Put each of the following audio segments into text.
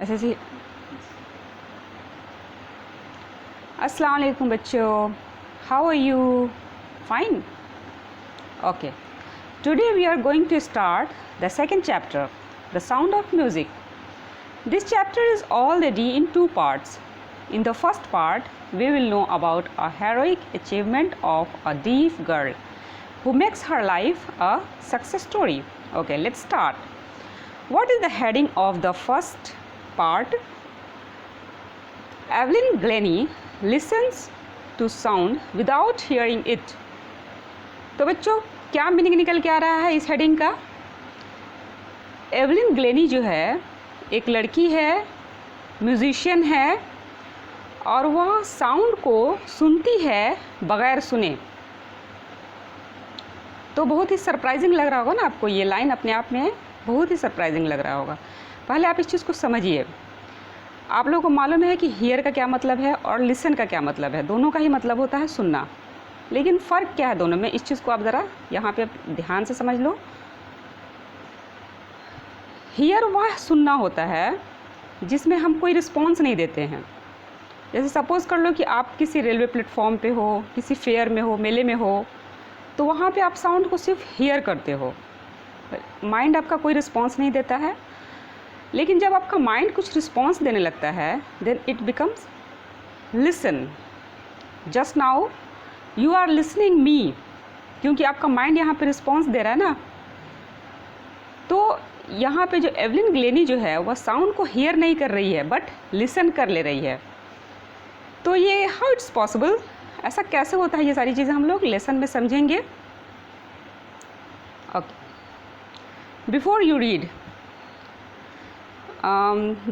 ऐसे से। अस्सलाम वालेकुम बच्चों, how are you? Fine, okay. Today we are going to start the second chapter, the sound of music. This chapter is already in two parts. In the first part, we will know about a heroic achievement of a deaf girl who makes her life a success story. Okay, let's start. What is the heading of the first part? Evelyn Glennie listens to sound without hearing it. तो बच्चों क्या meaning निकल के आ रहा है इस heading का? Evelyn Glennie जो है एक लड़की है, म्यूज़िशियन है और वह साउंड को सुनती है बग़ैर सुने. तो बहुत ही सरप्राइजिंग लग रहा होगा ना आपको, ये लाइन अपने आप में बहुत ही सरप्राइजिंग लग रहा होगा. पहले आप इस चीज़ को समझिए. आप लोगों को मालूम है कि हियर का क्या मतलब है और लिसन का क्या मतलब है. दोनों का ही मतलब होता है सुनना, लेकिन फ़र्क क्या है दोनों में, इस चीज़ को आप ज़रा यहाँ पे ध्यान से समझ लो. हियर वह सुनना होता है जिसमें हम कोई रिस्पॉन्स नहीं देते हैं. जैसे सपोज़ कर लो कि आप किसी रेलवे प्लेटफॉर्म पे हो, किसी फेयर में हो, मेले में हो, तो वहाँ पे आप साउंड को सिर्फ हियर करते हो, माइंड आपका कोई रिस्पॉन्स नहीं देता है. लेकिन जब आपका माइंड कुछ रिस्पॉन्स देने लगता है, then it becomes listen. Just now you are listening me, क्योंकि आपका माइंड यहाँ पे रिस्पॉन्स दे रहा है ना. तो यहाँ पे जो एवलिन ग्लेनी जो है वह साउंड को हियर नहीं कर रही है बट लिसन कर ले रही है. तो ये हाउ इट्स पॉसिबल, ऐसा कैसे होता है, ये सारी चीज़ें हम लोग लेसन में समझेंगे. Okay, before you read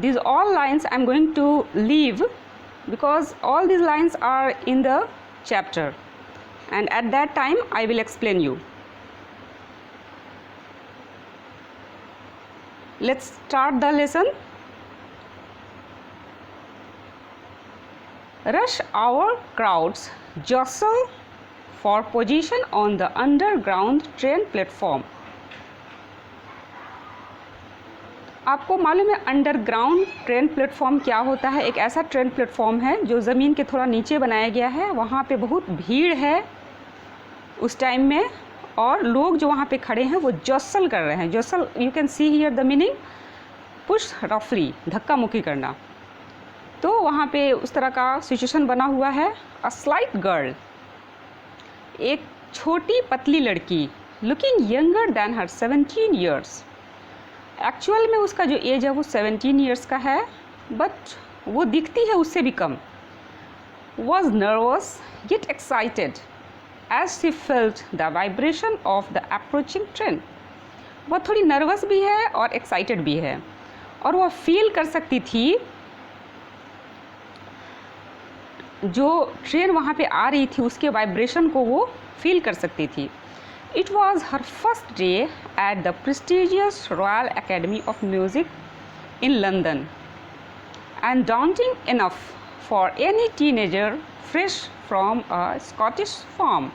these all lines I am going to leave because all these lines are in the chapter and at that time I will explain you. Let's start the lesson. Rush hour crowds jostle for position on the underground train platform. आपको मालूम है underground train platform क्या होता है? एक ऐसा train platform है जो ज़मीन के थोड़ा नीचे बनाया गया है. वहाँ पे बहुत भीड़ है उस टाइम में और लोग जो वहाँ पे खड़े हैं वो जॉसल कर रहे हैं. Jostle, you can see here the meaning, push रफली, धक्का मुक्की करना. तो वहाँ पे उस तरह का सिचुएशन बना हुआ है. अ स्लाइट गर्ल, एक छोटी पतली लड़की, लुकिंग यंगर दैन हर 17 ईयर्स. एक्चुअल में उसका जो एज है वो 17 ईयर्स का है, बट वो दिखती है उससे भी कम. Was nervous yet excited as she felt the vibration of the approaching train. वह थोड़ी नर्वस भी है और एक्साइटेड भी है और वह फील कर सकती थी जो ट्रेन वहाँ पे आ रही थी उसके वाइब्रेशन को वो फील कर सकती थी. It was her first day at the prestigious Royal Academy of Music in London and daunting enough for any teenager fresh from a Scottish farm.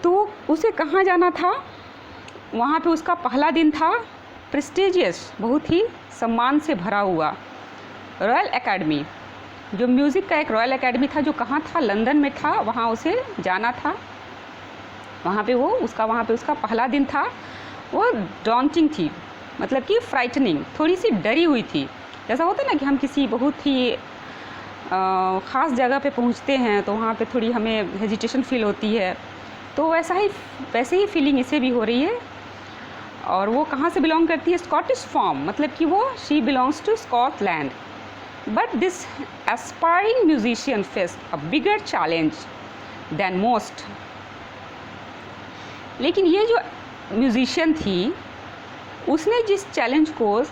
तो उसे कहाँ जाना था? वहाँ पे उसका पहला दिन था. प्रेस्टिजियस, बहुत ही सम्मान से भरा हुआ. रॉयल एकेडमी, जो म्यूज़िक का एक रॉयल एकेडमी था जो कहाँ था? लंदन में था. वहाँ उसे जाना था. वहाँ पे उसका पहला दिन था. वो डॉन्टिंग थी, मतलब कि फ्राइटनिंग, थोड़ी सी डरी हुई थी. जैसा होता है ना कि हम किसी बहुत ही ख़ास जगह पे पहुँचते हैं तो वहाँ पे थोड़ी हमें हेजिटेशन फील होती है. तो वैसे ही फीलिंग इसे भी हो रही है. और वो कहाँ से बिलोंग करती है? स्कॉटिश फॉर्म, मतलब कि वो she belongs to Scotland. But this aspiring musician faced a bigger challenge than most. लेकिन ये जो म्यूज़िशियन थी उसने जिस चैलेंज को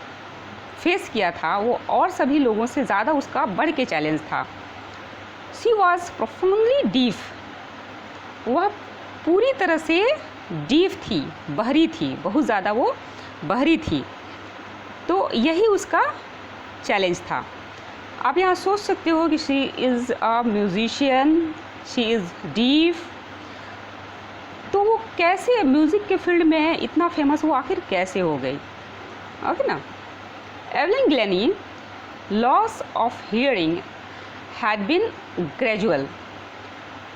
फेस किया था वो और सभी लोगों से ज़्यादा उसका बढ़ के चैलेंज था. She was profoundly deaf. वह पूरी तरह से डीफ थी, बहरी थी, बहुत ज़्यादा वो बहरी थी. तो यही उसका चैलेंज था. आप यहाँ सोच सकते हो कि she is a musician, she is deaf, तो वो कैसे म्यूज़िक के फील्ड में इतना फेमस वो आखिर कैसे हो गई? ओके ना. Evelyn Glennie loss of hearing had been gradual.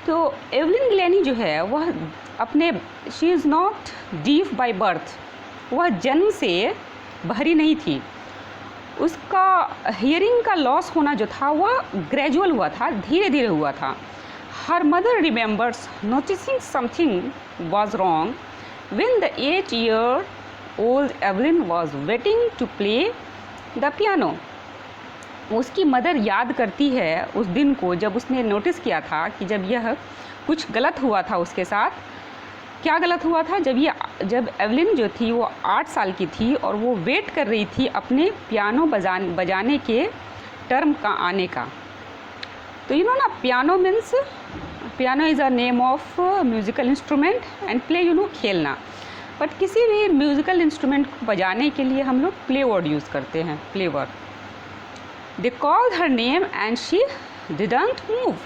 तो एवलिन ग्लेनी जो है वह अपने, she is not deaf by birth, वह जन्म से बहरी नहीं थी। उसका हियरिंग का लॉस होना जो था वह ग्रेजुअल हुआ था, धीरे धीरे हुआ था। हर mother remembers noticing something was wrong when the 8-year-old Evelyn was waiting to play the piano. उसकी मदर याद करती है उस दिन को जब उसने नोटिस किया था कि जब यह कुछ गलत हुआ था उसके साथ। क्या गलत हुआ था? जब एवलिन जो थी वो 8 साल की थी और वो वेट कर रही थी अपने पियानो बजाने के टर्म का आने का। तो ना, piano is a name of musical instrument and play खेलना। बट किसी भी म्यूज़िकल इंस्ट्रूमेंट को बजाने के लिए हम लोग प्ले वर्ड यूज़ करते हैं, play word. They called her name and she didn't move.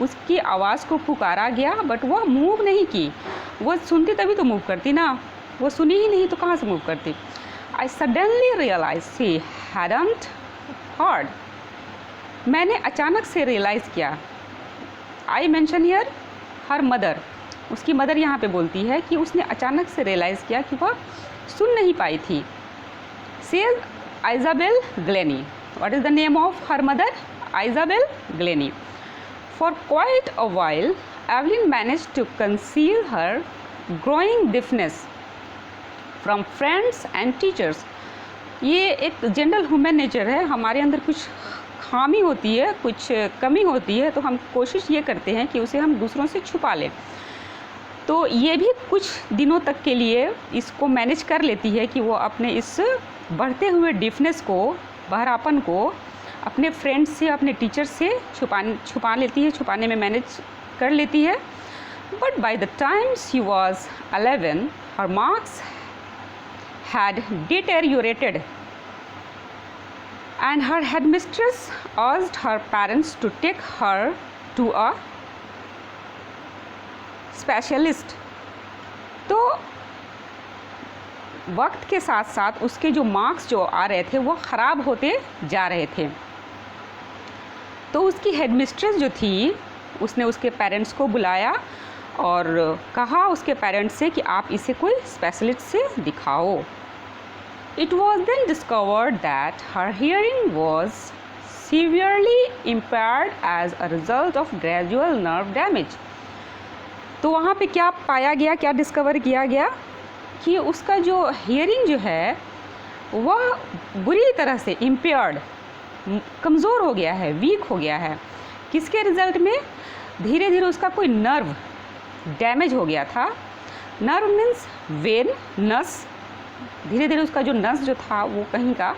उसकी आवाज़ को पुकारा गया बट वह मूव नहीं की। वो सुनती तभी तो मूव करती ना, वो सुनी ही नहीं तो कहाँ से मूव करती। I suddenly realise she hadn't heard. मैंने अचानक से रियलाइज़ किया। I mention here her mother, उसकी मदर यहाँ पे बोलती है कि उसने अचानक से रियलाइज़ किया कि वह सुन नहीं पाई थी। Says Isabel Glennie. What is the name of her mother? Isabel Glennie. For quite a while, Evelyn managed to conceal her growing deafness from friends and teachers. ये एक जनरल ह्यूमन नेचर है, हमारे अंदर कुछ खामी होती है, कुछ कमी होती है, तो हम कोशिश ये करते हैं कि उसे हम दूसरों से छुपा लें। तो ये भी कुछ दिनों तक के लिए इसको मैनेज कर लेती है कि वो अपने इस बढ़ते हुए डिफनेस को, बहरापन को अपने फ्रेंड्स से, अपने टीचर से छुपा लेती है, छुपाने में मैनेज कर लेती है। But by the time she was 11 her marks had deteriorated and her headmistress urged her parents to take her to a specialist. तो वक्त के साथ साथ उसके जो मार्क्स जो आ रहे थे वो ख़राब होते जा रहे थे। तो उसकी हेडमिस्ट्रेस जो थी उसने उसके पेरेंट्स को बुलाया और कहा उसके पेरेंट्स से कि आप इसे कोई स्पेशलिस्ट से दिखाओ। It was then discovered that her hearing was severely impaired as a result of gradual nerve damage. तो वहाँ पे क्या पाया गया, क्या डिस्कवर किया गया कि उसका जो हियरिंग जो है वह बुरी तरह से इम्पेयर्ड, कमज़ोर हो गया है, वीक हो गया है। किसके रिज़ल्ट में? धीरे धीरे उसका कोई नर्व डैमेज हो गया था। नर्व मीन्स वेन, नस। धीरे धीरे उसका जो नस जो था वो कहीं का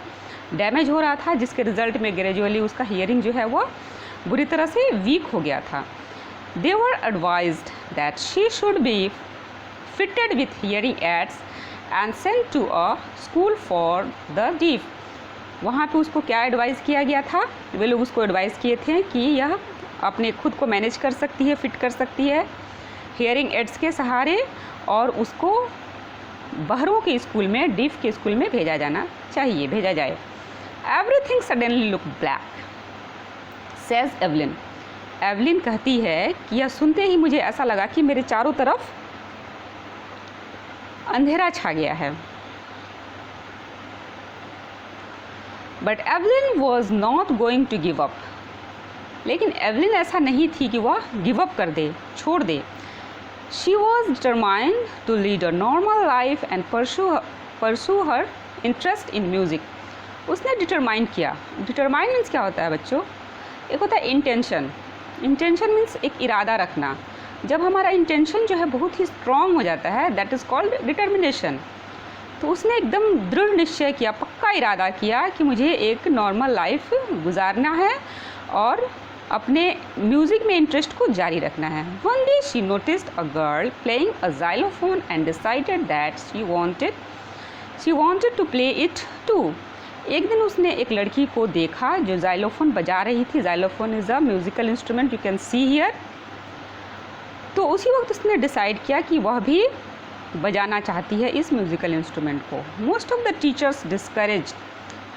डैमेज हो रहा था, जिसके रिज़ल्ट में ग्रेजुअली उसका हियरिंग जो है वो बुरी तरह से वीक हो गया था। They were advised that she should be fitted with hearing aids and sent to a school for the deaf। वहाँ पे उसको क्या एडवाइस किया गया था? वे लोग उसको एडवाइस किए थे कि यह अपने खुद को मैनेज कर सकती है, फिट कर सकती है हेयरिंग एड्स के सहारे, और उसको बहरों के स्कूल में, डीफ के स्कूल में भेजा जाए। Everything suddenly look black says Evelyn. Evelyn कहती है कि यह सुनते ही मुझे ऐसा लगा कि मेरे चारों तरफ अंधेरा छा गया है। But Evelyn was not going to give up. लेकिन एवलिन ऐसा नहीं थी कि वह गिव अप कर दे, छोड़ दे। She was determined to lead a normal life and pursue her interest in music. उसने डिटरमाइन किया। डिटरमाइन मीन्स क्या होता है बच्चों? एक होता है इंटेंशन। इंटेंशन मीन्स एक इरादा रखना। जब हमारा इंटेंशन जो है बहुत ही स्ट्रॉन्ग हो जाता है, दैट इज़ कॉल्ड डिटर्मिनेशन। तो उसने एकदम दृढ़ निश्चय किया, पक्का इरादा किया कि मुझे एक नॉर्मल लाइफ गुजारना है और अपने म्यूज़िक में इंटरेस्ट को जारी रखना है। One day she noticed a girl playing a xylophone and decided that she wanted to play it too. एक दिन उसने एक लड़की को देखा जो xylophone बजा रही थी। xylophone is a musical instrument, you can see here. तो उसी वक्त उसने डिसाइड किया कि वह भी बजाना चाहती है इस म्यूज़िकल इंस्ट्रूमेंट को। Most of the teachers discourage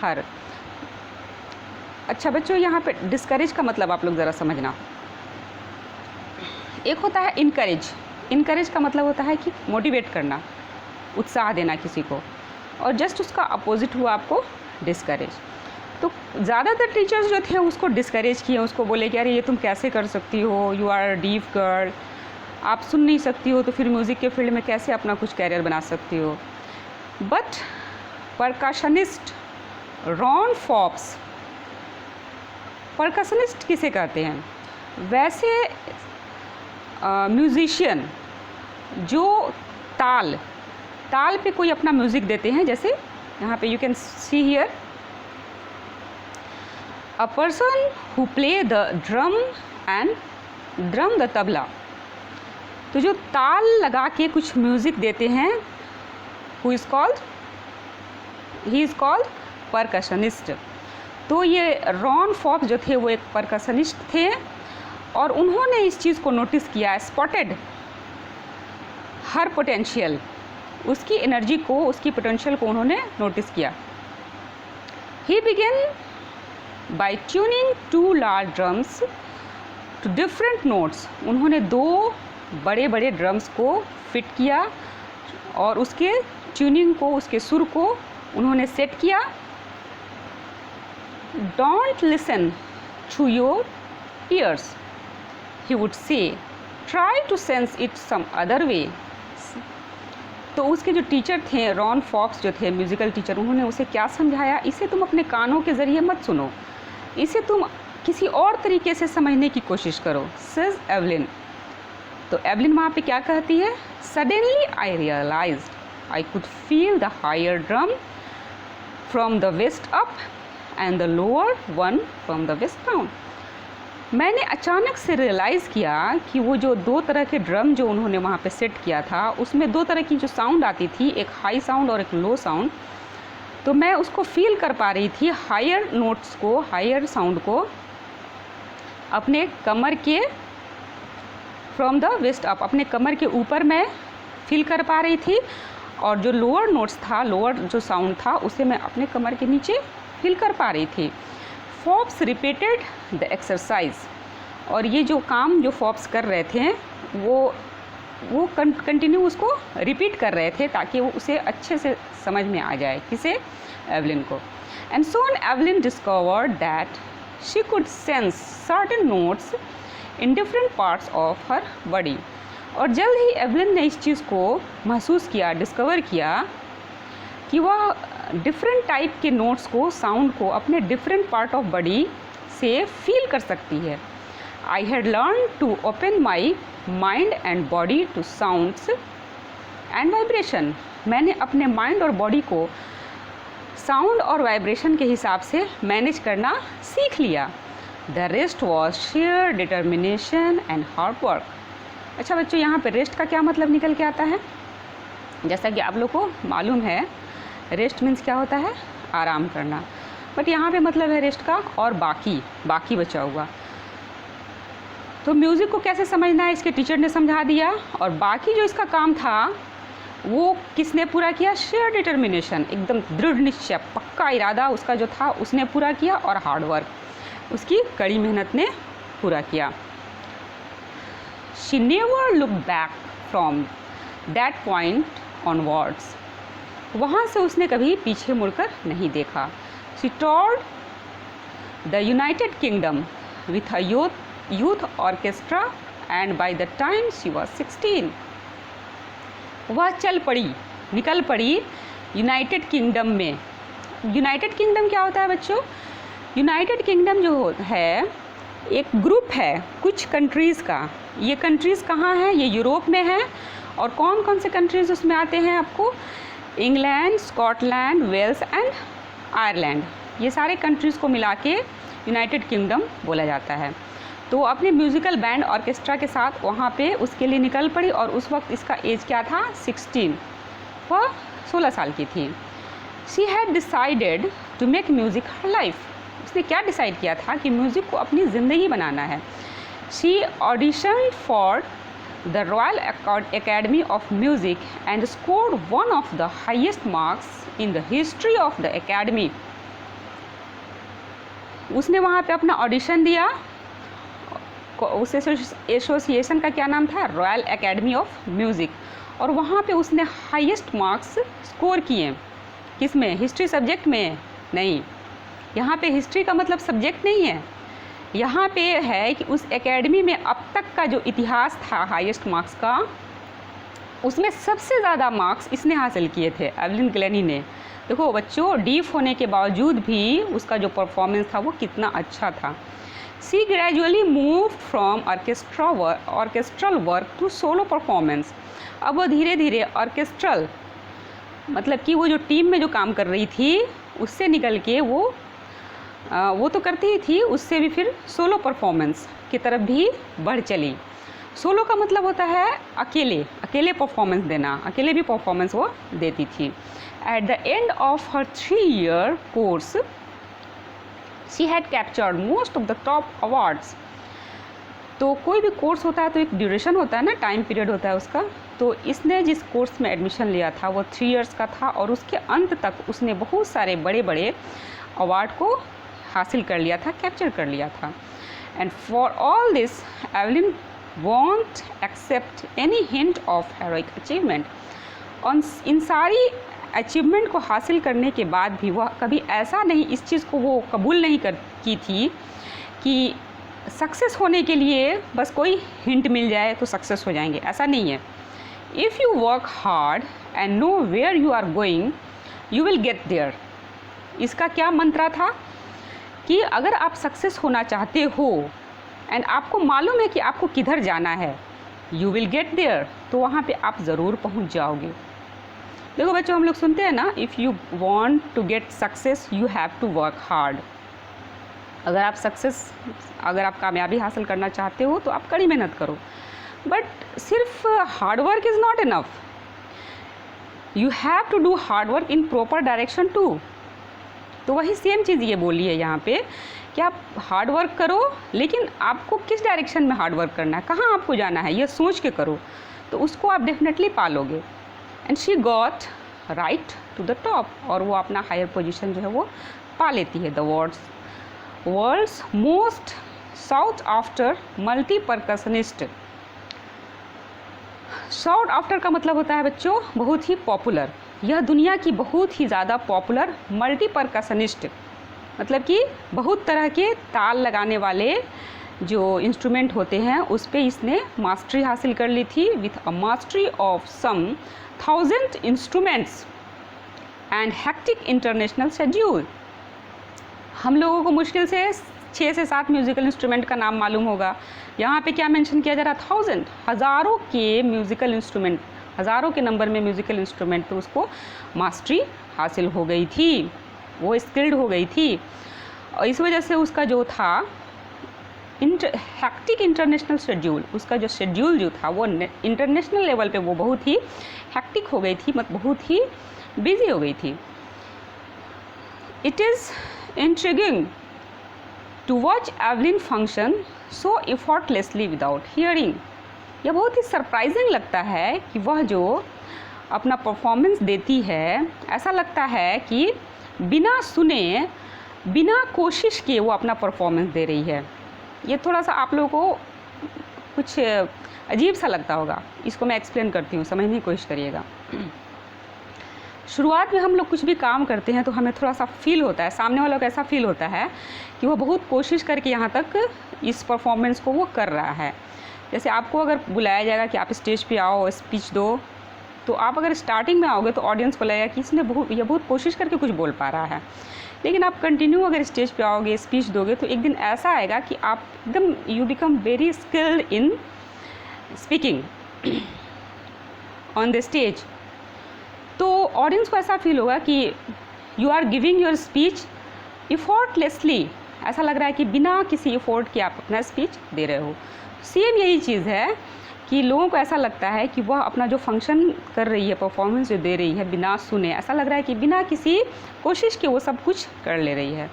हर। अच्छा बच्चों, यहाँ पे डिस्करेज का मतलब आप लोग ज़रा समझना। एक होता है इनकरेज। इनकरेज का मतलब होता है कि मोटिवेट करना, उत्साह देना किसी को, और जस्ट उसका अपोजिट हुआ आपको डिस्करेज। तो ज़्यादातर टीचर्स जो थे उसको डिस्करेज किए, उसको बोले कि अरे ये तुम कैसे कर सकती हो, यू आर डीफ गर्ल, आप सुन नहीं सकती हो तो फिर म्यूज़िक के फील्ड में कैसे अपना कुछ कैरियर बना सकती हो। बट परकशनिस्ट रॉन फॉप्स, परकशनिस्ट किसे कहते हैं? वैसे म्यूज़िशियन जो ताल पे कोई अपना म्यूज़िक देते हैं, जैसे यहाँ पे you can see here a person who play the drum and drum the tabla. तो जो ताल लगा के कुछ म्यूज़िक देते हैं, ही इज़ कॉल्ड परकशनिस्ट। तो ये रॉन फॉप्स जो थे वो एक परकशनिस्ट थे, और उन्होंने इस चीज़ को नोटिस किया, स्पॉटेड हर पोटेंशियल, उसकी एनर्जी को, उसकी पोटेंशियल को उन्होंने नोटिस किया। He began by tuning 2 large drums to different notes. उन्होंने 2 बड़े बड़े ड्रम्स को फिट किया और उसके ट्यूनिंग को, उसके सुर को उन्होंने सेट किया। Don't listen through your ears, he would say, try to sense it some other way. तो उसके जो टीचर थे, रॉन फॉक्स जो थे म्यूज़िकल टीचर, उन्होंने उसे क्या समझाया, इसे तुम अपने कानों के ज़रिए मत सुनो, इसे तुम किसी और तरीके से समझने की कोशिश करो, सेज एवलिन। तो एवलिन वहाँ पे क्या कहती है? Suddenly I realised I could feel the higher drum from the waist up and the lower one from the waist down. मैंने अचानक से रियलाइज़ किया कि वो जो 2 तरह के ड्रम जो उन्होंने वहाँ पे सेट किया था, उसमें 2 तरह की जो साउंड आती थी, एक हाई साउंड और एक लो साउंड। तो मैं उसको फील कर पा रही थी, हायर नोट्स को, हायर साउंड को अपने कमर के फ्रॉम द वेस्ट अप, अपने कमर के ऊपर मैं फील कर पा रही थी, और जो लोअर नोट्स था, लोअर जो साउंड था, उसे मैं अपने कमर के नीचे फील कर पा रही थी। फॉप्स रिपीटेड द एक्सरसाइज, और ये जो काम जो फॉप्स कर रहे थे वो कंटिन्यू उसको रिपीट कर रहे थे ताकि वो उसे अच्छे से समझ में आ जाए, किसे? एवलिन को। And soon Evelyn discovered that she could sense certain notes in different parts of her body. और जल्द ही एवलिन ने इस चीज़ को महसूस किया, डिस्कवर किया कि वह डिफरेंट टाइप के नोट्स को, साउंड को अपने डिफरेंट पार्ट ऑफ बॉडी से फील कर सकती है। I had learn to open my mind and body to sounds and vibration. मैंने अपने माइंड और बॉडी को साउंड और वाइब्रेशन के हिसाब से मैनेज करना सीख लिया। The rest was share determination and hard work. अच्छा बच्चों, यहाँ पे रेस्ट का क्या मतलब निकल के आता है? जैसा कि आप लोग को मालूम है, रेस्ट मीन्स क्या होता है? आराम करना। बट यहाँ पे मतलब है रेस्ट का और बाकी बचा हुआ। तो म्यूज़िक को कैसे समझना है इसके टीचर ने समझा दिया, और बाकी जो इसका काम था वो किसने पूरा किया? शेयर डिटर्मिनेशन, एकदम दृढ़ निश्चय, पक्का इरादा उसका जो था उसने पूरा किया, और हार्ड वर्क, उसकी कड़ी मेहनत ने पूरा किया। She never look back from that point onwards. वहाँ से उसने कभी पीछे मुड़कर नहीं देखा। She toured the United Kingdom with a youth orchestra and by the time she was 16। वह निकल पड़ी यूनाइटेड किंगडम में। यूनाइटेड किंगडम क्या होता है बच्चों? यूनाइटेड किंगडम जो है एक ग्रुप है कुछ कंट्रीज़ का। ये कंट्रीज़ कहाँ हैं? ये यूरोप में है। और कौन कौन से कंट्रीज़ उसमें आते हैं आपको? England, Scotland, Wales and Ireland. ये सारे कंट्रीज़ को मिला के यूनाइटेड किंगडम बोला जाता है। तो अपने म्यूज़िकल बैंड ऑर्केस्ट्रा के साथ वहाँ पे उसके लिए निकल पड़ी, और उस वक्त इसका एज क्या था? 16। वह 16 साल की थी। She had decided to make music her life. उसने क्या डिसाइड किया था कि म्यूज़िक को अपनी ज़िंदगी बनाना है। She auditioned for the royal academy of music and scored one of the highest marks in the history of the academy. उसने वहाँ पे अपना ऑडिशन दिया। उस एसोसिएशन का क्या नाम था? Royal academy of music. और वहाँ पे उसने हाईएस्ट मार्क्स स्कोर किए। किस में? हिस्ट्री सब्जेक्ट में नहीं। यहाँ पे हिस्ट्री का मतलब सब्जेक्ट नहीं है, यहाँ पे है कि उस एकेडमी में अब तक का जो इतिहास था हाईएस्ट मार्क्स का, उसमें सबसे ज़्यादा मार्क्स इसने हासिल किए थे, एवलिन ग्लेनी ने। देखो बच्चों, डीफ होने के बावजूद भी उसका जो परफॉर्मेंस था वो कितना अच्छा था। She gradually move from orchestral work to solo performance. अब वो धीरे धीरे ऑर्केस्ट्रल मतलब कि वो जो टीम में जो काम कर रही थी उससे निकल के वो तो करती ही थी, उससे भी फिर सोलो परफॉर्मेंस की तरफ भी बढ़ चली। सोलो का मतलब होता है अकेले परफॉर्मेंस देना, अकेले भी परफॉर्मेंस वो देती थी। At the end of her 3-year course she had captured most of the top awards. तो कोई भी कोर्स होता है तो एक ड्यूरेशन होता है ना, टाइम पीरियड होता है उसका। तो इसने जिस कोर्स में एडमिशन लिया था वो 3 years का था और उसके अंत तक उसने बहुत सारे बड़े बड़े अवार्ड को हासिल कर लिया था, कैप्चर कर लिया था। And for all this Evelyn won't accept any hint of heroic achievement। और इन सारी अचीवमेंट को हासिल करने के बाद भी वह कभी ऐसा नहीं, इस चीज़ को वो कबूल नहीं की थी कि सक्सेस होने के लिए बस कोई हिंट मिल जाए तो सक्सेस हो जाएंगे, ऐसा नहीं है। If you work hard and know where you are going you will get there. इसका क्या मंत्रा था कि अगर आप सक्सेस होना चाहते हो एंड आपको मालूम है कि आपको किधर जाना है, यू विल गेट देयर, तो वहाँ पे आप ज़रूर पहुँच जाओगे। देखो बच्चों, हम लोग सुनते हैं ना, if you want to get success you have to work hard. अगर आप कामयाबी हासिल करना चाहते हो तो आप कड़ी मेहनत करो, बट सिर्फ hard work is not enough, you have to do hard work in proper direction too. तो वही सेम चीज़ ये बोली है यहाँ पे कि आप हार्ड वर्क करो, लेकिन आपको किस डायरेक्शन में हार्ड वर्क करना है, कहाँ आपको जाना है, ये सोच के करो, तो उसको आप डेफिनेटली पालोगे। And she got right to the top, और वो अपना हायर पोजीशन जो है वो पा लेती है। The world's most sought after multi percussionist. Sought after का मतलब होता है बच्चों बहुत ही पॉपुलर, यह दुनिया की बहुत ही ज़्यादा पॉपुलर मल्टी परकशनिस्ट, मतलब कि बहुत तरह के ताल लगाने वाले जो इंस्ट्रूमेंट होते हैं उस पे इसने मास्टरी हासिल कर ली थी, with a mastery of some 1000 instruments and hectic international schedule. हम लोगों को मुश्किल से 6 से 7 म्यूज़िकल इंस्ट्रूमेंट का नाम मालूम होगा, यहाँ पे क्या मेंशन किया जा रहा, 1000, हज़ारों के म्यूज़िकल इंस्ट्रूमेंट, हज़ारों के नंबर में म्यूज़िकल इंस्ट्रूमेंट पे उसको मास्टरी हासिल हो गई थी, वो स्किल्ड हो गई थी। और इस वजह से उसका जो था हेक्टिक इंटरनेशनल शेड्यूल, उसका जो शेड्यूल जो था वो इंटरनेशनल लेवल पे वो बहुत ही हेक्टिक हो गई थी, मतलब बहुत ही बिजी हो गई थी। It is intriguing to watch Evelyn function so effortlessly without hearing. यह बहुत ही सरप्राइजिंग लगता है कि वह जो अपना परफॉर्मेंस देती है, ऐसा लगता है कि बिना सुने, बिना कोशिश किए वो अपना परफॉर्मेंस दे रही है। ये थोड़ा सा आप लोगों को कुछ अजीब सा लगता होगा, इसको मैं एक्सप्लेन करती हूँ, समझने की कोशिश करिएगा। शुरुआत में हम लोग कुछ भी काम करते हैं तो हमें थोड़ा सा फील होता है, सामने वालों को ऐसा फील होता है कि वो बहुत कोशिश करके यहाँ तक इस परफॉर्मेंस को वो कर रहा है। जैसे आपको अगर बुलाया जाएगा कि आप स्टेज पे आओ, स्पीच दो, तो आप अगर स्टार्टिंग में आओगे तो ऑडियंस को लगेगा कि इसने बहुत कोशिश करके कुछ बोल पा रहा है, लेकिन आप कंटिन्यू अगर स्टेज पे आओगे, स्पीच दोगे, तो एक दिन ऐसा आएगा कि आप एकदम you become very skilled in speaking on the stage. तो ऑडियंस को ऐसा फील होगा कि you are giving your speech effortlessly, ऐसा लग रहा है कि बिना किसी एफोर्ट के आप अपना स्पीच दे रहे हो। सेम यही चीज़ है कि लोगों को ऐसा लगता है कि वह अपना जो फंक्शन कर रही है, परफॉर्मेंस जो दे रही है, बिना सुने, ऐसा लग रहा है कि बिना किसी कोशिश के वो सब कुछ कर ले रही है,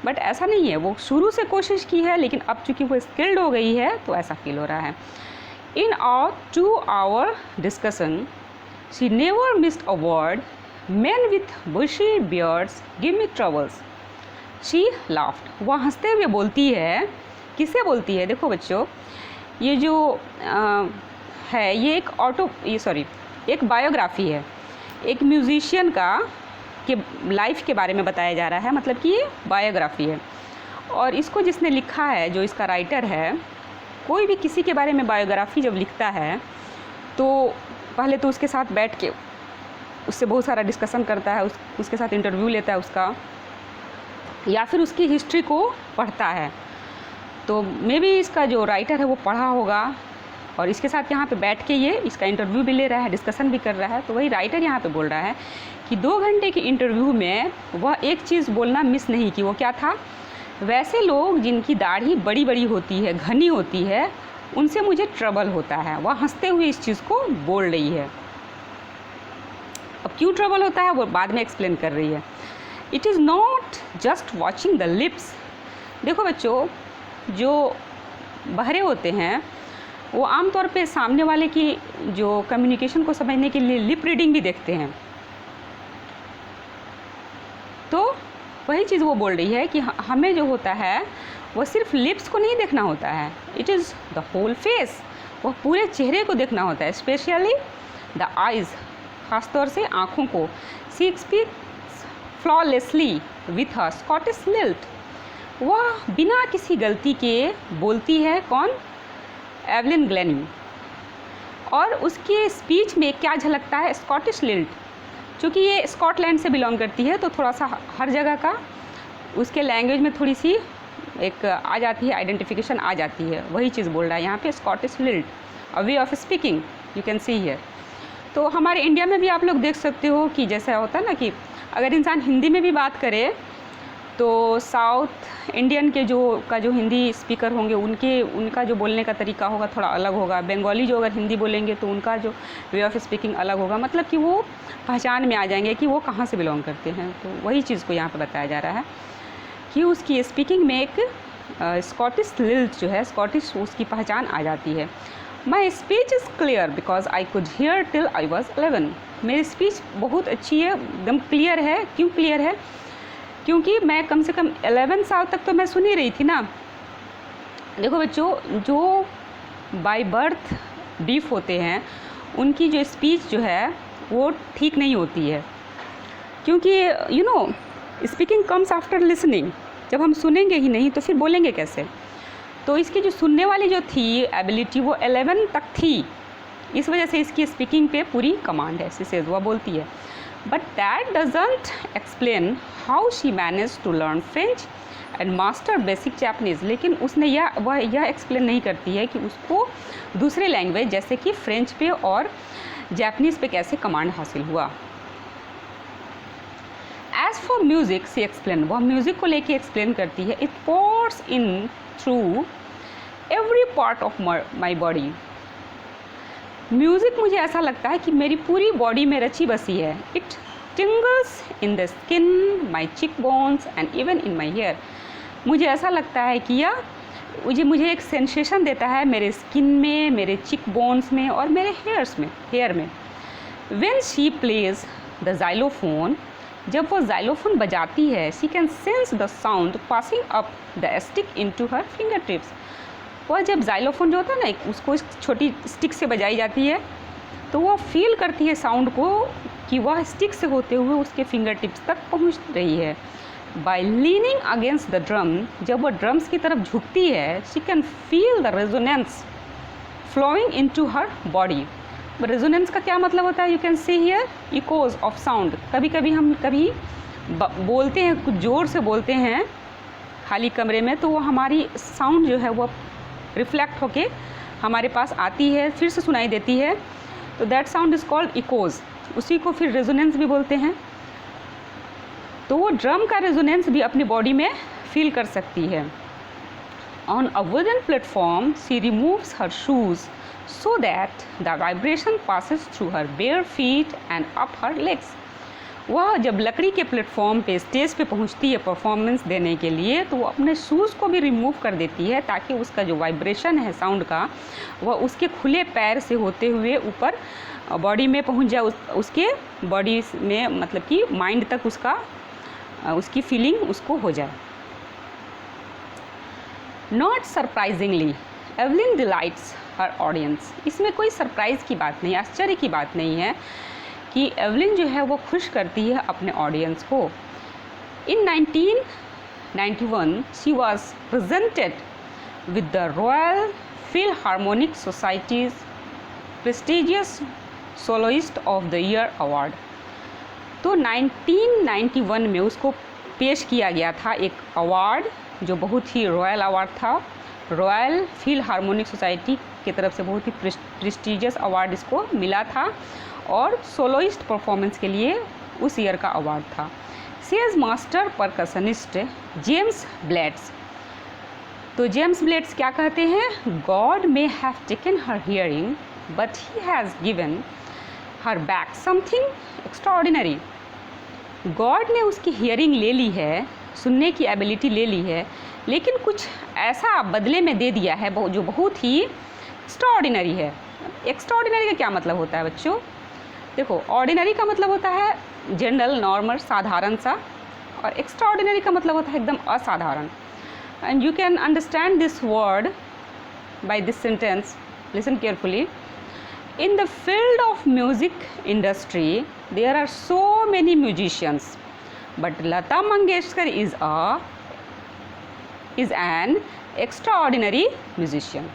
बट ऐसा नहीं है। वो शुरू से कोशिश की है, लेकिन अब चूँकि वो स्किल्ड हो गई है तो ऐसा फील हो रहा है। In our 2-hour discussion she never missed a word, men with bushy beards give me troubles। She laughed, वह हंसते हुए बोलती है। किससे बोलती है? देखो बच्चों, ये जो है ये एक बायोग्राफी है, एक म्यूजिशियन का के लाइफ के बारे में बताया जा रहा है, मतलब कि ये बायोग्राफी है। और इसको जिसने लिखा है, जो इसका राइटर है, कोई भी किसी के बारे में बायोग्राफी जब लिखता है तो पहले तो उसके साथ बैठ के उससे बहुत सारा डिस्कशन करता है, उसके साथ इंटरव्यू लेता है उसका, या फिर उसकी हिस्ट्री को पढ़ता है। तो मे बी इसका जो राइटर है वो पढ़ा होगा और इसके साथ यहाँ पे बैठ के ये इसका इंटरव्यू भी ले रहा है, डिस्कशन भी कर रहा है। तो वही राइटर यहाँ पे बोल रहा है कि 2 घंटे के इंटरव्यू में वह एक चीज़ बोलना मिस नहीं की। वो क्या था? वैसे लोग जिनकी दाढ़ी बड़ी बड़ी होती है, घनी होती है, उनसे मुझे ट्रबल होता है। वह हंसते हुए इस चीज़ को बोल रही है। अब क्यों ट्रबल होता है वो बाद में एक्सप्लेन कर रही है। It is not just watching the lips. देखो बच्चों, जो बहरे होते हैं वो आमतौर पे सामने वाले की जो कम्युनिकेशन को समझने के लिए लिप रीडिंग भी देखते हैं। तो वही चीज़ वो बोल रही है कि हमें जो होता है वो सिर्फ लिप्स को नहीं देखना होता है, it is the whole face, वो पूरे चेहरे को देखना होता है, स्पेशली द आइज़, ख़ासतौर से आँखों को। She speaks flawlessly with her Scottish lilt. वह बिना किसी गलती के बोलती है। कौन? Evelyn Glenny. और उसके स्पीच में क्या झलकता है? Scottish lilt. चूँकि ये स्कॉटलैंड से बिलोंग करती है तो थोड़ा सा हर जगह का उसके लैंग्वेज में थोड़ी सी एक आ जाती है, आइडेंटिफिकेशन आ जाती है। वही चीज़ बोल रहा है यहाँ पे, Scottish lilt, a way of speaking, you can see here. तो हमारे इंडिया में भी आप लोग देख सकते हो कि जैसा होता है ना कि अगर इंसान हिंदी में भी बात करे तो साउथ इंडियन के जो हिंदी स्पीकर होंगे उनका जो बोलने का तरीका होगा थोड़ा अलग होगा। बंगाली जो अगर हिंदी बोलेंगे तो उनका जो वे ऑफ स्पीकिंग अलग होगा, मतलब कि वो पहचान में आ जाएंगे कि वो कहाँ से बिलोंग करते हैं। तो वही चीज़ को यहाँ पर बताया जा रहा है कि उसकी स्पीकिंग में एक स्कॉटिश लिल्ट जो है, स्कॉटिश, उसकी पहचान आ जाती है। My speech is clear because I could hear till I was 11। मेरी स्पीच बहुत अच्छी है, एकदम क्लियर है। क्यों क्लियर है? क्योंकि मैं कम से कम 11 साल तक तो मैं सुन ही रही थी ना। देखो बच्चों, जो बाय बर्थ डीफ होते हैं उनकी जो स्पीच जो है वो ठीक नहीं होती है, क्योंकि you know speaking comes after listening. जब हम सुनेंगे ही नहीं तो फिर बोलेंगे कैसे? तो इसकी जो सुनने वाली जो थी एबिलिटी वो 11 तक थी, इस वजह से इसकी स्पीकिंग पे पूरी कमांड है, से वह बोलती है। But that doesn't explain how she manage to learn French and master basic Japanese. लेकिन उसने यह एक्सप्लेन नहीं करती है कि उसको दूसरे लैंग्वेज जैसे कि फ्रेंच पे और जैपनीज़ पे कैसे कमांड हासिल हुआ। As for music she explain, वह म्यूज़िक को लेके एक्सप्लेन करती है। It pours in through every part of my body. Music मुझे ऐसा लगता है कि मेरी पूरी बॉडी में रची बसी है। It tingles in the skin, my cheek bones and even in my hair. मुझे ऐसा लगता है कि यह मुझे एक सेंसेशन देता है मेरे स्किन में, मेरे चिक बोन्स में और मेरे हेयर में। When she plays the xylophone, जब वो जाइलोफोन बजाती है, she can sense the sound passing up the stick into her finger tips. वह जब जाइलोफोन जो होता है ना, उसको इस छोटी स्टिक से बजाई जाती है तो वो फील करती है साउंड को कि वह स्टिक से होते हुए उसके फिंगर टिप्स तक पहुंच रही है। By leaning against the drum, जब वह ड्रम्स की तरफ झुकती है, she can feel the resonance flowing into her body. Resonance का क्या मतलब होता है? You can see here echoes of sound. कभी हम बोलते हैं, कुछ ज़ोर से बोलते हैं खाली कमरे में, तो वो हमारी साउंड जो है वो रिफ्लेक्ट होके हमारे पास आती है, फिर से सुनाई देती है। तो that sound is called echoes. उसी को फिर रेजोनेंस भी बोलते हैं। तो वो ड्रम का रेजोनेंस भी अपनी बॉडी में फील कर सकती है। On a wooden platform she removes her shoes so that the vibration passes through her bare feet and up her legs. वह जब लकड़ी के प्लेटफॉर्म पे स्टेज पे पहुंचती है परफॉर्मेंस देने के लिए, तो वो अपने शूज़ को भी रिमूव कर देती है ताकि उसका जो वाइब्रेशन है साउंड का, वह उसके खुले पैर से होते हुए ऊपर बॉडी में पहुंच जाए, उसके बॉडी में, मतलब कि माइंड तक उसकी फीलिंग उसको हो जाए। Not surprisingly Evelyn delights her audience. इसमें कोई सरप्राइज़ की बात नहीं, आश्चर्य की बात नहीं है कि एवलिन जो है वो खुश करती है अपने ऑडियंस को। इन 1991 she was presented with the royal Philharmonic societies prestigious soloist of the year award. तो 1991 में उसको पेश किया गया था एक अवार्ड जो बहुत ही रॉयल अवार्ड था। रॉयल फिलहार्मोनिक सोसाइटी की तरफ से बहुत ही प्रेस्टिजियस अवार्ड इसको मिला था और सोलोइस्ट परफॉर्मेंस के लिए उस ईयर का अवार्ड था। She is master percussionist James blades. तो जेम्स ब्लेड्स क्या कहते हैं? God may have taken her hearing but he has given her back something extraordinary. God ने उसकी हियरिंग ले ली है, सुनने की एबिलिटी ले ली है, लेकिन कुछ ऐसा बदले में दे दिया है जो बहुत ही एक्स्ट्राऑर्डिनरी है। एक्स्ट्राऑर्डिनरी का क्या मतलब होता है बच्चों? देखो, ऑर्डिनरी का मतलब होता है जनरल, नॉर्मल, साधारण सा, और एक्स्ट्राऑर्डिनरी का मतलब होता है एकदम असाधारण। And you can understand this word by this sentence, listen carefully. In the field of music industry, there are so many musicians, but Lata Mangeshkar is an extraordinary musician.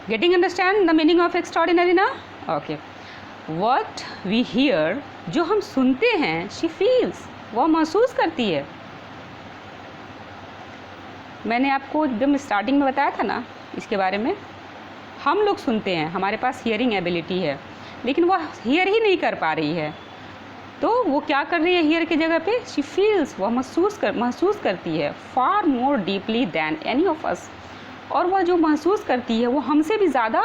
Getting understand the meaning of extraordinary now? Okay. What we hear, जो हम सुनते हैं, she feels, वो महसूस करती है। मैंने आपको एकदम स्टार्टिंग में बताया था ना इसके बारे में। हम लोग सुनते हैं, हमारे पास हियरिंग एबिलिटी है, लेकिन वह हियर ही नहीं कर पा रही है, तो वो क्या कर रही है हियर की जगह पे? शी फील्स, वह महसूस करती है far more deeply than any of us. और वह जो महसूस करती है वो हमसे भी ज़्यादा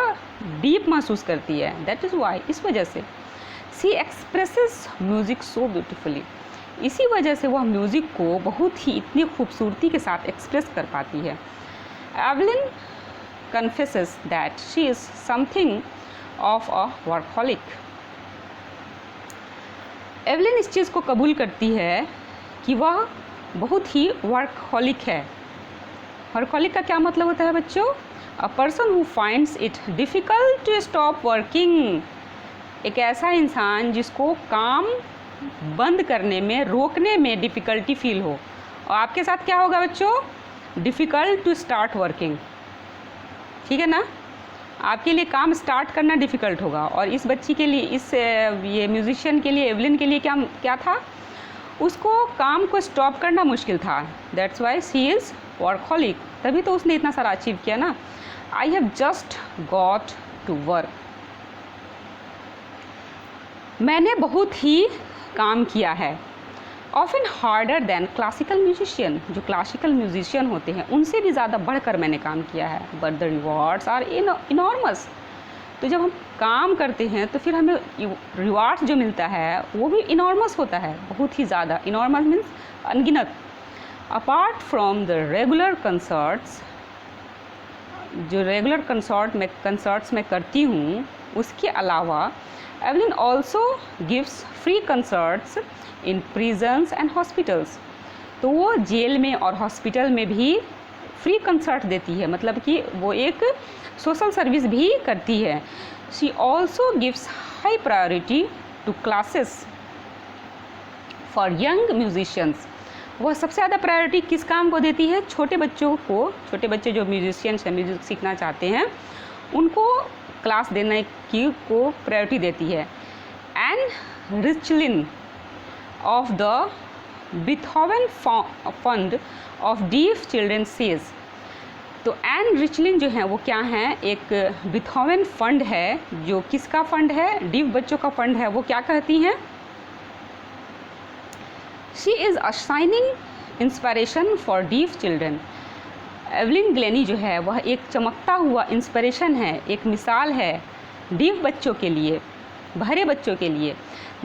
डीप महसूस करती है। दैट इज़ वाई, इस वजह से she expresses music so beautifully. इसी वजह से वह म्यूज़िक को बहुत ही इतनी खूबसूरती के साथ एक्सप्रेस कर पाती है। Evelyn confesses that she is something of a workaholic. Evelyn इस चीज़ को कबूल करती है कि वह बहुत ही वर्कहॉलिक है। वर्कहॉलिक का क्या मतलब होता है बच्चों? A person who finds it difficult to stop working. एक ऐसा इंसान जिसको काम बंद करने में, रोकने में डिफ़िकल्टी फील हो। और आपके साथ क्या होगा बच्चों? डिफ़िकल्ट टू स्टार्ट वर्किंग, ठीक है ना? आपके लिए काम स्टार्ट करना डिफ़िकल्ट होगा। और इस बच्ची के लिए, इस ये म्यूज़िशियन के लिए, एवलिन के लिए क्या था? उसको काम को स्टॉप करना मुश्किल था। That's why she is workaholic. तभी तो उसने इतना सारा अचीव किया ना। I have just got to work. मैंने बहुत ही काम किया है। Often harder than classical musician. जो क्लासिकल म्यूजिशियन होते हैं उनसे भी ज़्यादा बढ़कर मैंने काम किया है। But the rewards are enormous. तो जब हम काम करते हैं तो फिर हमें रिवॉर्ड्स जो मिलता है वो भी इनॉर्मस होता है, बहुत ही ज़्यादा। इनॉर्मस मीन्स अनगिनत। Apart from the regular concerts, जो रेगुलर कंसर्ट्स में करती हूँ, उसके अलावा Evelyn also gives free concerts in prisons and hospitals. तो वो जेल में और हॉस्पिटल में भी फ्री कंसर्ट देती है, मतलब कि वो एक सोशल सर्विस भी करती है। She also gives high priority to classes for young musicians. वह सबसे ज़्यादा प्रायोरिटी किस काम को देती है? छोटे बच्चों को। छोटे बच्चे जो म्यूजिशियंस हैं, म्यूजिक सीखना चाहते हैं, उनको क्लास देने की को प्रायोरिटी देती है। And रिचलिन of the Beethoven fund of deaf children says. तो एन रिचलिन जो है वो क्या है? एक बीथोवन फंड है। जो किसका फंड है? डीफ बच्चों का फंड है। वो क्या कहती हैं? She is assigning inspiration for deaf children. Evelyn Glennie जो है वह एक चमकता हुआ इंस्पिरेशन है, एक मिसाल है डीफ बच्चों के लिए, बहरे बच्चों के लिए।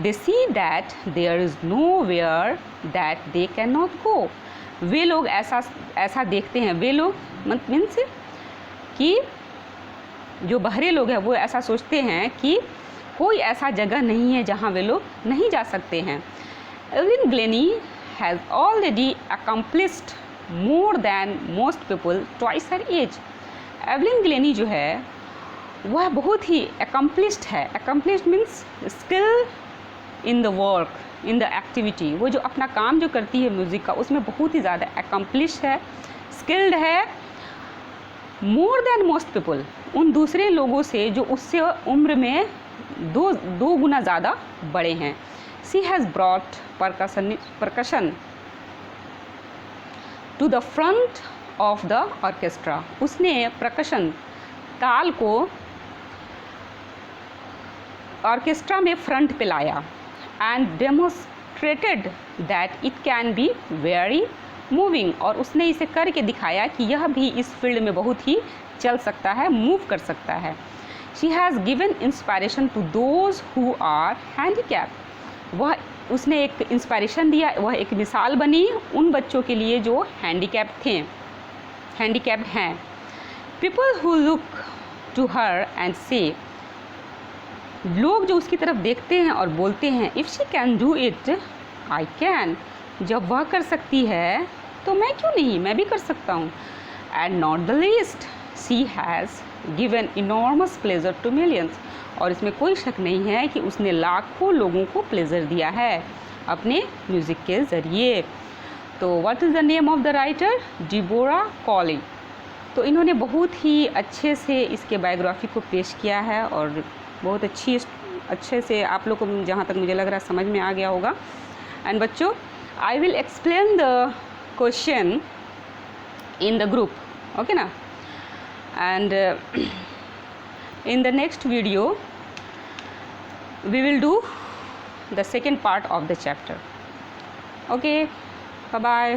They see that there is nowhere that they can not go. वे लोग ऐसा देखते हैं। वे लोग मीन्स कि जो बहरे लोग हैं वो ऐसा सोचते हैं कि कोई ऐसा जगह नहीं है जहाँ वे लोग नहीं जा सकते हैं। Evelyn Glenny has already accomplished more than most people twice her age. Evelyn Glennie जो है वह बहुत ही accomplished है. Accomplished means skill in the work, in the activity. वो जो अपना काम जो करती है म्यूज़िक का उसमें बहुत ही ज़्यादा accomplished है, skilled है, more than most people, उन दूसरे लोगों से जो उससे उम्र में दो गुना ज़्यादा बड़े हैं. She has brought percussion to the front of the orchestra. उसने percussion ताल को ऑर्केस्ट्रा में फ्रंट पे लाया. And demonstrated that it can be very moving. और उसने इसे करके दिखाया कि यह भी इस फील्ड में बहुत ही चल सकता है, मूव कर सकता है. She has given inspiration to those who are handicapped. वह उसने एक इंस्पायरेशन दिया, वह एक मिसाल बनी उन बच्चों के लिए जो हैंडीकैप्ड हैं. People who look to her and say, लोग जो उसकी तरफ देखते हैं और बोलते हैं if she can do it I can. जब वह कर सकती है तो मैं क्यों नहीं, मैं भी कर सकता हूँ. And not the least she has given enormous pleasure to millions. और इसमें कोई शक नहीं है कि उसने लाखों लोगों को प्लेजर दिया है अपने म्यूज़िक के ज़रिए. तो what is the name of the writer? Deborah Cowley. तो इन्होंने बहुत ही अच्छे से इसके बायोग्राफी को पेश किया है और बहुत अच्छे से आप लोग को जहाँ तक मुझे लग रहा है समझ में आ गया होगा. एंड बच्चों, I will explain the question in the group, okay ना. And in the next video we will do the second part of the chapter. Okay, bye bye.